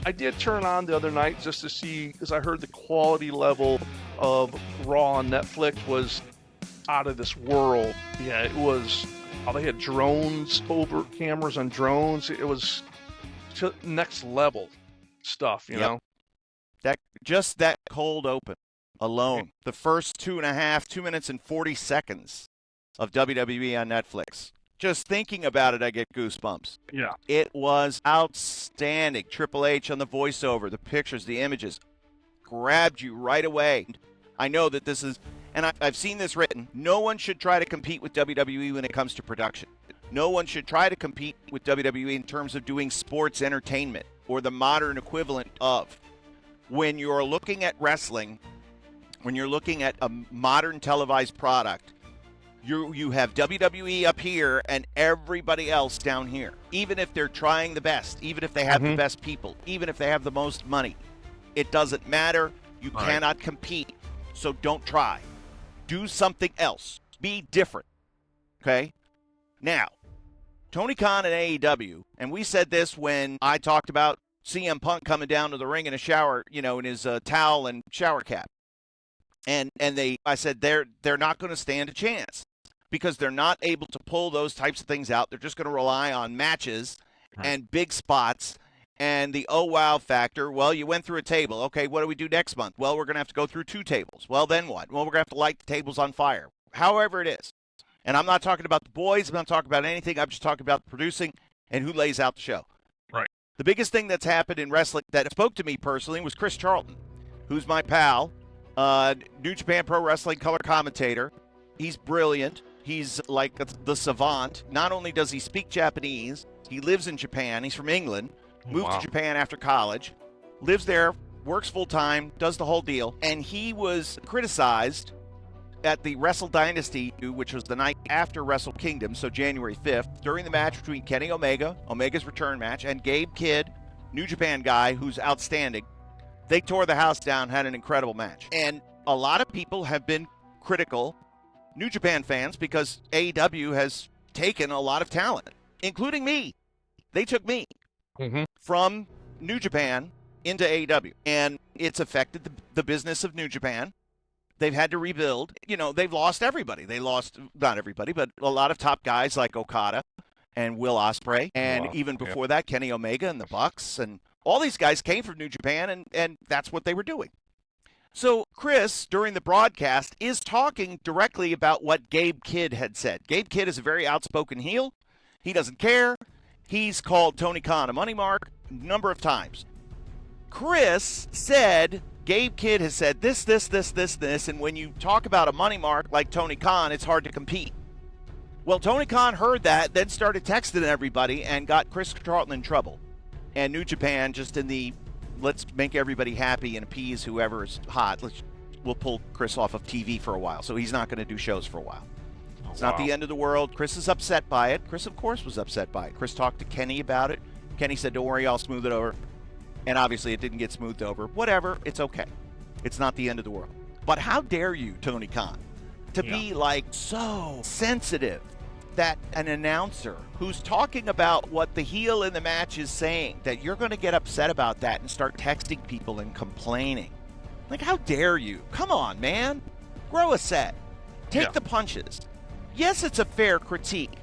I did turn on the other night just to see, because I heard the quality level of Raw on Netflix was out of this world. Yeah, it was. Oh, they had drones, over cameras on drones. It was next level stuff, you know. That cold open alone, the first 2 minutes and 40 seconds of WWE on Netflix. Just thinking about it, I get goosebumps. Yeah. It was outstanding. Triple H on the voiceover, the pictures, the images, grabbed you right away. I know that this is, and I've seen this written, no one should try to compete with WWE when it comes to production. No one should try to compete with WWE in terms of doing sports entertainment or the modern equivalent of. When you're looking at wrestling, when you're looking at a modern televised product, you have WWE up here and everybody else down here. Even if they're trying the best, even if they have the best people, even if they have the most money, it doesn't matter. You cannot compete, so don't try. Do something else. Be different, okay? Now, Tony Khan and AEW, and we said this when I talked about CM Punk coming down to the ring in a shower, you know, in his towel and shower cap. And I said they're not going to stand a chance because they're not able to pull those types of things out. They're just going to rely on matches and big spots and the oh wow factor. Well, you went through a table. Okay, what do we do next month? Well, we're going to have to go through 2 tables. Well, then what? Well, we're going to have to light the tables on fire. However it is. And I'm not talking about the boys. I'm not talking about anything. I'm just talking about producing and who lays out the show. Right. The biggest thing that's happened in wrestling that spoke to me personally was Chris Charlton, who's my pal, New Japan Pro Wrestling color commentator. He's brilliant. He's like the savant. Not only does he speak Japanese, he lives in Japan. He's from England, moved to Japan after college, lives there, works full-time, does the whole deal. And he was criticized at the Wrestle Dynasty, which was the night after Wrestle Kingdom, so January 5th, during the match between Kenny Omega, Omega's return match, and Gabe Kidd, New Japan guy who's outstanding. They tore the house down, had an incredible match. And a lot of people have been critical, New Japan fans, because AEW has taken a lot of talent, including me. They took me from New Japan into AEW, and it's affected the business of New Japan. They've had to rebuild. You know, they've lost everybody. They lost, not everybody, but a lot of top guys like Okada and Will Ospreay. And even before that, Kenny Omega and the Bucks. And all these guys came from New Japan, and that's what they were doing. So Chris, during the broadcast, is talking directly about what Gabe Kidd had said. Gabe Kidd is a very outspoken heel. He doesn't care. He's called Tony Khan a money mark a number of times. Chris said Gabe Kidd has said this, and when you talk about a money mark like Tony Khan, it's hard to compete. Well, Tony Khan heard that, then started texting everybody and got Chris Charlton in trouble. And New Japan, just in the let's make everybody happy and appease whoever is hot, we'll pull Chris off of TV for a while. So he's not going to do shows for a while. It's not the end of the world. Chris is upset by it. Chris, of course, was upset by it. Chris talked to Kenny about it. Kenny said, don't worry, I'll smooth it over. And obviously it didn't get smoothed over. Whatever, it's okay. It's not the end of the world. But how dare you, Tony Khan, to be like so sensitive that an announcer who's talking about what the heel in the match is saying, that you're going to get upset about that and start texting people and complaining. Like, how dare you? Come on, man. Grow a set. Take the punches. Yes, it's a fair critique.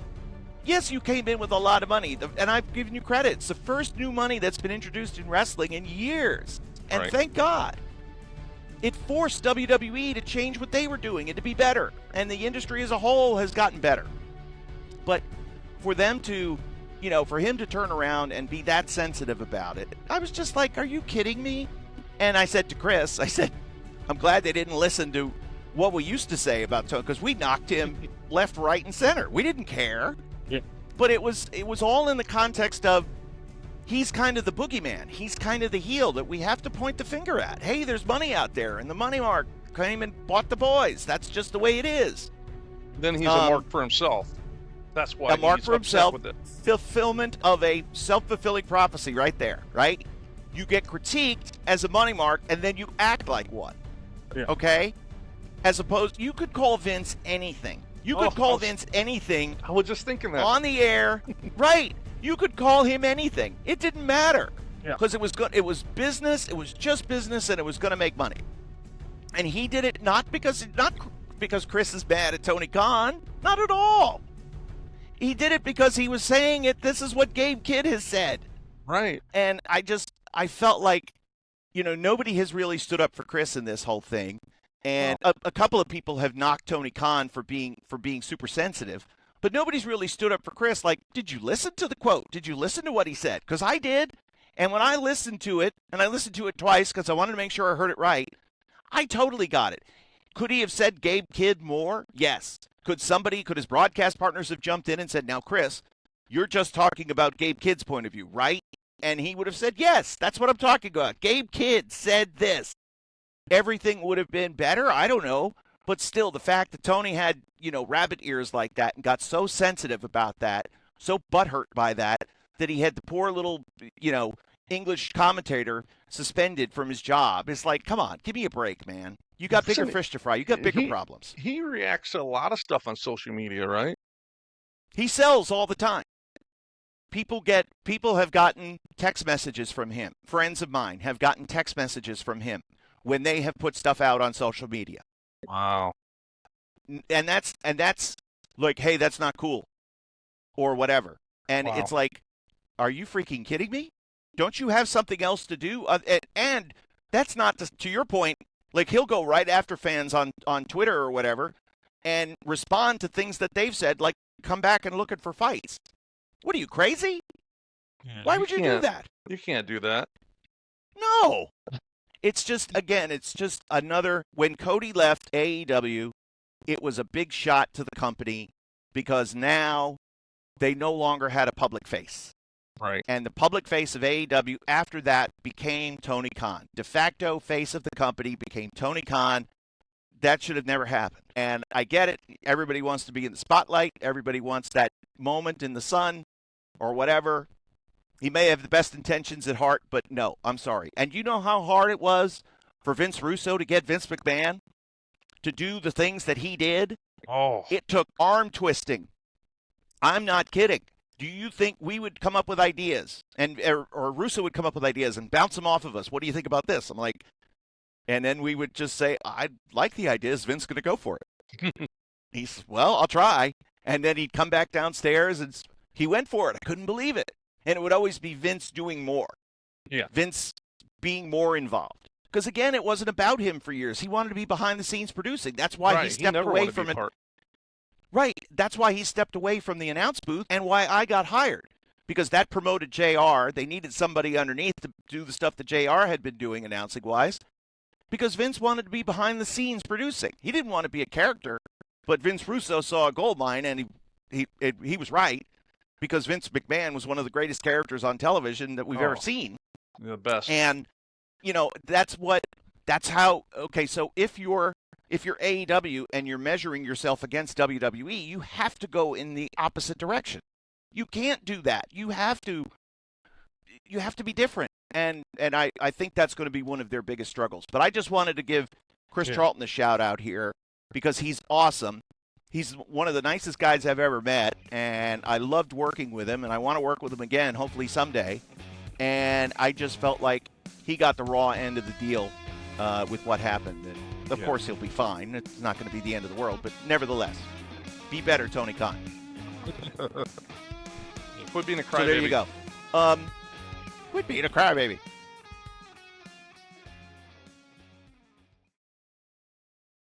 Yes, you came in with a lot of money, and I've given you credit. It's the first new money that's been introduced in wrestling in years. And thank God. It forced WWE to change what they were doing and to be better. And the industry as a whole has gotten better. But for them to, you know, for him to turn around and be that sensitive about it, I was just like, are you kidding me? And I said to Chris, I said, I'm glad they didn't listen to what we used to say about Tony, because we knocked him left, right, and center. We didn't care. Yeah. But it was all in the context of he's kind of the boogeyman. He's kind of the heel that we have to point the finger at. Hey, there's money out there, and the money mark came and bought the boys. That's just the way it is. Then he's a mark for himself. That's why a mark for himself. With it. Fulfillment of a self-fulfilling prophecy right there, right? You get critiqued as a money mark, and then you act like one. Yeah. Okay? As opposed, you could call Vince anything. You could call Vince anything. I was just thinking that. On the air. Right. You could call him anything. It didn't matter. because it was good. It was business. It was just business, and it was going to make money. And he did it not because Chris is mad at Tony Khan. Not at all. He did it because he was saying it. This is what Gabe Kidd has said. Right. And I felt like, nobody has really stood up for Chris in this whole thing. And a couple of people have knocked Tony Khan for being super sensitive. But nobody's really stood up for Chris. Like, did you listen to the quote? Did you listen to what he said? Because I did. And when I listened to it, and I listened to it twice because I wanted to make sure I heard it right, I totally got it. Could he have said Gabe Kidd more? Yes. Could his broadcast partners have jumped in and said, now, Chris, you're just talking about Gabe Kidd's point of view, right? And he would have said, yes, that's what I'm talking about. Gabe Kidd said this. Everything would have been better? I don't know. But still, the fact that Tony had, rabbit ears like that and got so sensitive about that, so butthurt by that he had the poor little, English commentator suspended from his job. It's like, come on, give me a break, man. You got bigger fish to fry. You got bigger problems. He reacts to a lot of stuff on social media, right? He sells all the time. People have gotten text messages from him. Friends of mine have gotten text messages from him when they have put stuff out on social media. Wow. And that's like, hey, that's not cool or whatever. And It's like, are you freaking kidding me? Don't you have something else to do? And that's not to your point. Like, he'll go right after fans on Twitter or whatever and respond to things that they've said, like come back and looking for fights. What are you, crazy? Yeah, Why would you do that? You can't do that. No. It's just another, when Cody left AEW, it was a big shot to the company because now they no longer had a public face. Right. And the public face of AEW after that became Tony Khan. De facto face of the company became Tony Khan. That should have never happened. And I get it. Everybody wants to be in the spotlight. Everybody wants that moment in the sun or whatever. He may have the best intentions at heart, but no, I'm sorry. And you know how hard it was for Vince Russo to get Vince McMahon to do the things that he did? Oh. It took arm twisting. I'm not kidding. Do you think we would come up with ideas or Russo would come up with ideas and bounce them off of us? What do you think about this? I'm like, and then we would just say, I like the idea. Is Vince going to go for it? He's, well, I'll try. And then he'd come back downstairs and he went for it. I couldn't believe it. And it would always be Vince doing more. Yeah. Vince being more involved. Because, again, it wasn't about him for years. He wanted to be behind the scenes producing. That's why he stepped away from it. Right. That's why he stepped away from the announce booth and why I got hired. Because that promoted JR. They needed somebody underneath to do the stuff that JR had been doing announcing-wise. Because Vince wanted to be behind the scenes producing. He didn't want to be a character. But Vince Russo saw a gold mine, and he was right. Because Vince McMahon was one of the greatest characters on television that we've ever seen. The best. And, that's how, okay, so if you're AEW and you're measuring yourself against WWE, you have to go in the opposite direction. You can't do that. You have to be different. And I think that's going to be one of their biggest struggles. But I just wanted to give Chris Charlton a shout out here because he's awesome. He's one of the nicest guys I've ever met, and I loved working with him, and I want to work with him again, hopefully someday. And I just felt like he got the raw end of the deal with what happened. And of course, he'll be fine. It's not going to be the end of the world, but nevertheless, be better, Tony Khan. Quit being a crybaby. So there you go. Quit being a crybaby.